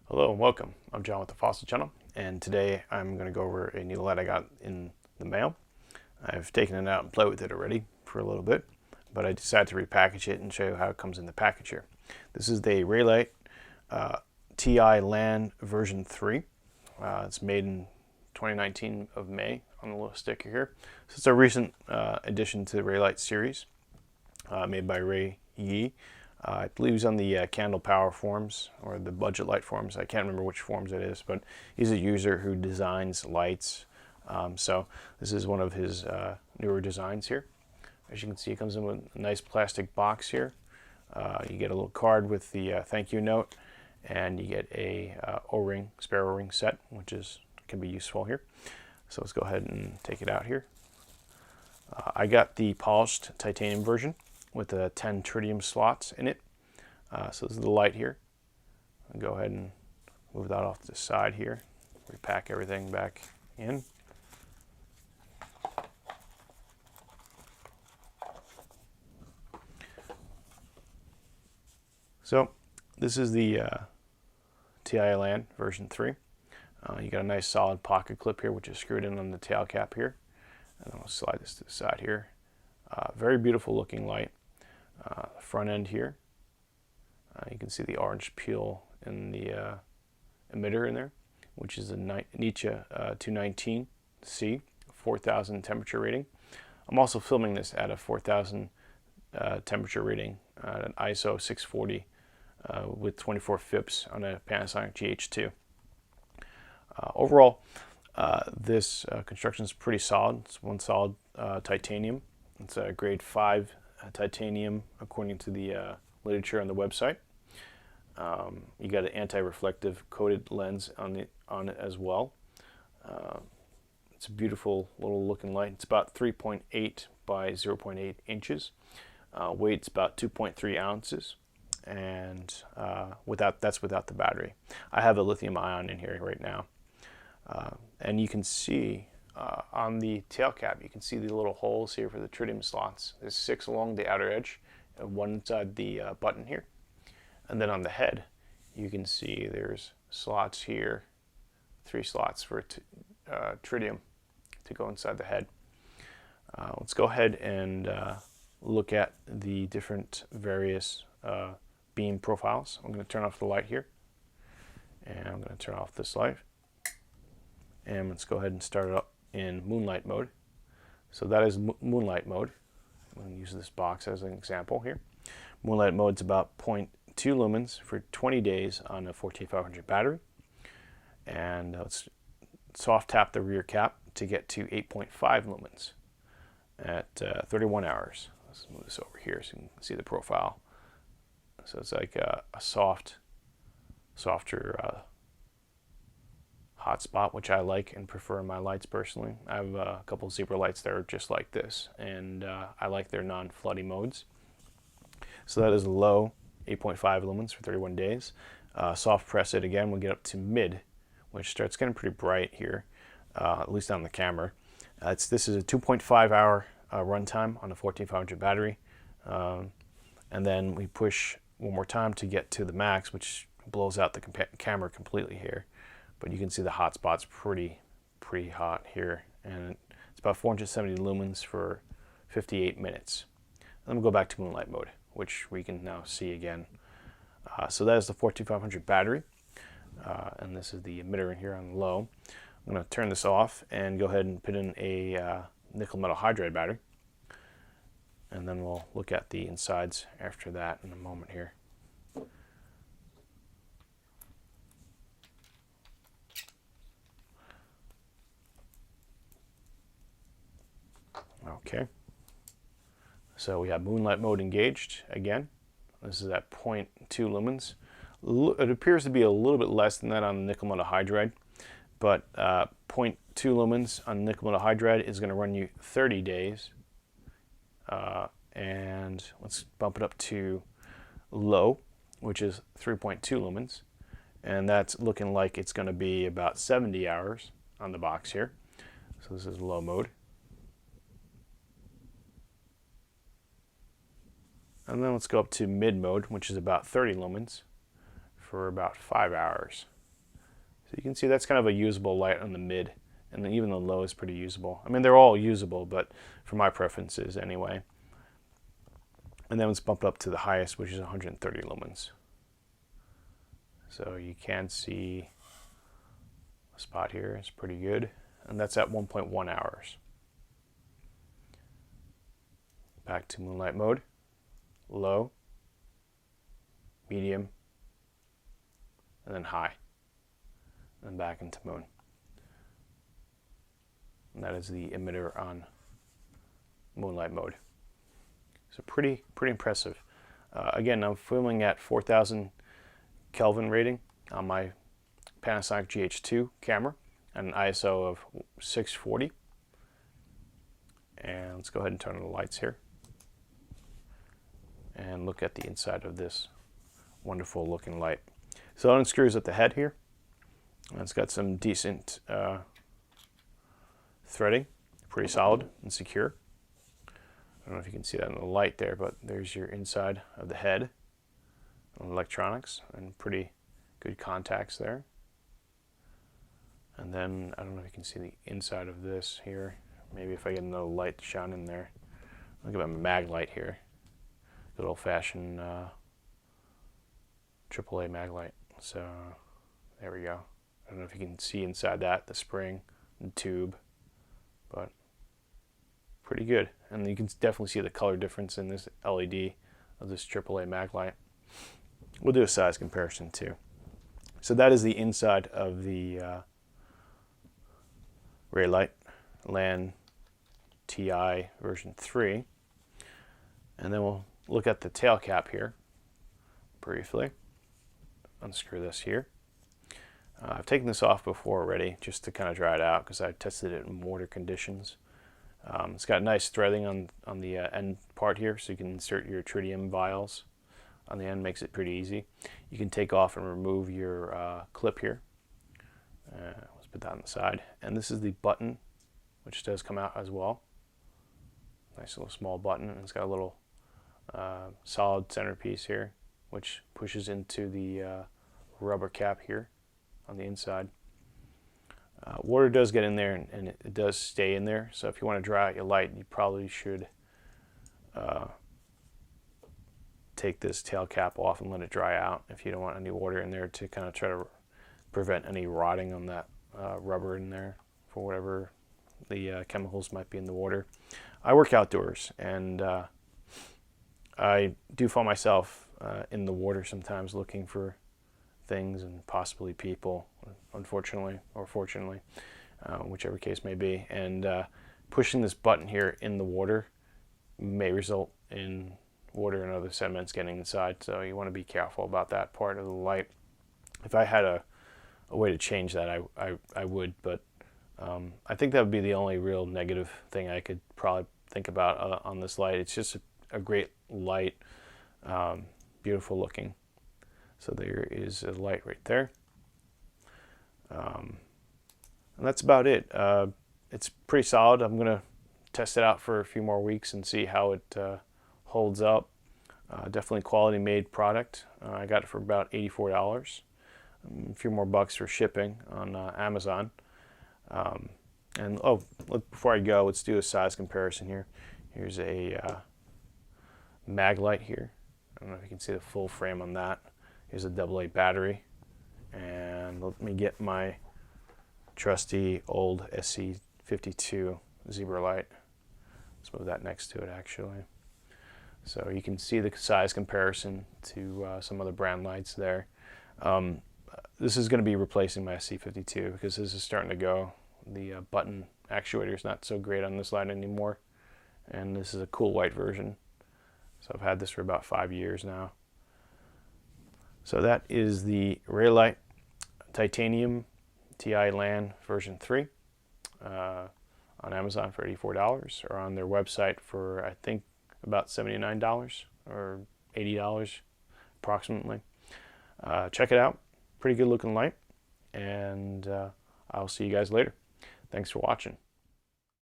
Hello and welcome. I'm John with the Fossil Channel, and today I'm going to go over a new light I got in the mail. I've taken it out and played with it already for a little bit, but I decided to repackage it and show you how it comes in the package here. This is the Reylight TI LAN version 3. It's made in 2019 of May on the little sticker here. So it's a recent addition to the Reylight series, made by Ray Yi. I believe he's on the Candle Power forums or the Budget Light forums. I can't remember which forums it is, but he's a user who designs lights. So this is one of his newer designs here. As you can see, it comes in with a nice plastic box here. You get a little card with the thank you note, and you get a O-ring, spare O-ring set, which can be useful here. So let's go ahead and take it out here. I got the polished titanium version with the 10 tritium slots in it. So this is the light here. I'll go ahead and move that off to the side here. Repack everything back in. So this is the TI LAN version 3. You got a nice solid pocket clip here, which is screwed in on the tail cap here. And then we'll slide this to the side here. Very beautiful looking light. Front end here, you can see the orange peel in the emitter in there, which is a Nietzsche 219C 4000 temperature rating. I'm also filming this at a 4000 temperature rating at an ISO 640 with 24 FIPS on a Panasonic GH2. Overall, this construction is pretty solid. It's one solid titanium. It's a grade 5 titanium according to the literature on the website. You got an anti-reflective coated lens on it as well. It's a beautiful little looking light. It's about 3.8 by 0.8 inches. Weight's about 2.3 ounces, and that's without the battery. I have a lithium ion in here right now, and you can see on the tail cap, you can see the little holes here for the tritium slots. There's 6 along the outer edge, and 1 inside the button here. And then on the head, you can see there's slots here, 3 slots for tritium to go inside the head. Let's go ahead and look at the different various beam profiles. I'm going to turn off the light here, and I'm going to turn off this light. And let's go ahead and start it up in moonlight mode. So that is moonlight mode. I'm going to use this box as an example here. Moonlight mode's about 0.2 lumens for 20 days on a 14500 battery. And let's soft tap the rear cap to get to 8.5 lumens at 31 hours. Let's move this over here so you can see the profile. So it's like a softer hotspot, which I like and prefer in my lights personally. I have a couple of Zebra lights that are just like this, and I like their non-floody modes. So that is low, 8.5 lumens for 31 days. Soft press it again, we'll get up to mid, which starts getting pretty bright here, at least on the camera. This is a 2.5 hour runtime on a 14500 battery, and then we push one more time to get to the max, which blows out the camera completely here. But you can see the hot spot's pretty hot here, and it's about 470 lumens for 58 minutes. Then we'll go back to moonlight mode, which we can now see again. So that is the 14500 battery, and this is the emitter in here on low. I'm going to turn this off and go ahead and put in a nickel metal hydride battery, and then we'll look at the insides after that in a moment here. Okay, so we have moonlight mode engaged again. This is at 0.2 lumens. It appears to be a little bit less than that on the nickel metal hydride, but 0.2 lumens on nickel metal hydride is going to run you 30 days. And let's bump it up to low, which is 3.2 lumens, and that's looking like it's going to be about 70 hours on the box here. So this is low mode. And then let's go up to mid mode, which is about 30 lumens for about 5 hours. So you can see that's kind of a usable light on the mid, and then even the low is pretty usable. I mean, they're all usable, but for my preferences anyway. And then let's bump it up to the highest, which is 130 lumens. So you can see a spot here. It's pretty good. And that's at 1.1 hours. Back to moonlight mode. Low, medium, and then high. And back into moon. And that is the emitter on moonlight mode. So pretty impressive. Again, I'm filming at 4,000 Kelvin rating on my Panasonic GH2 camera and an ISO of 640. And let's go ahead and turn on the lights here and look at the inside of this wonderful looking light. So it unscrews at the head here. And it's got some decent threading, pretty solid and secure. I don't know if you can see that in the light there, but there's your inside of the head and electronics, and pretty good contacts there. And then I don't know if you can see the inside of this here. Maybe if I get another light to shine in there. Look at my mag light here. Good old-fashioned AAA mag light. So there we go. I don't know if you can see inside that, the spring and tube, but pretty good. And you can definitely see the color difference in this LED of this AAA mag light. We'll do a size comparison too. So that is the inside of the Reylight LAN TI version 3. And then we'll look at the tail cap here briefly. Unscrew this here. I've taken this off before already just to kind of dry it out because I tested it in water conditions. It's got nice threading on the end part here, so you can insert your tritium vials on the end. Makes it pretty easy. You can take off and remove your clip here. Let's put that on the side. And this is the button, which does come out as well. Nice little small button, and it's got a little solid centerpiece here, which pushes into the rubber cap here on the inside. Water does get in there, and it does stay in there, so if you want to dry out your light, you probably should take this tail cap off and let it dry out if you don't want any water in there, to kind of try to prevent any rotting on that rubber in there for whatever the chemicals might be in the water. I work outdoors, and I do find myself in the water sometimes looking for things and possibly people, unfortunately or fortunately, whichever case may be. And pushing this button here in the water may result in water and other sediments getting inside, so you want to be careful about that part of the light. If I had a way to change that, I would, but I think that would be the only real negative thing I could probably think about on this light. It's just a great light, beautiful looking. So there is a light right there. And that's about it. It's pretty solid. I'm going to test it out for a few more weeks and see how it holds up. Definitely quality made product. I got it for about $84. A few more bucks for shipping on Amazon. And before I go, let's do a size comparison here. Here's a mag light here. I don't know if you can see the full frame on that. Here's a AA battery, and let me get my trusty old SC52 zebra light. Let's move that next to it actually. So you can see the size comparison to some other brand lights there. This is going to be replacing my SC52 because this is starting to go. The button actuator is not so great on this light anymore, and this is a cool white version. So I've had this for about 5 years now. So that is the Reylight Titanium TI LAN version 3 on Amazon for $84, or on their website for I think about $79 or $80 approximately. Check it out. Pretty good looking light, and I'll see you guys later. Thanks for watching.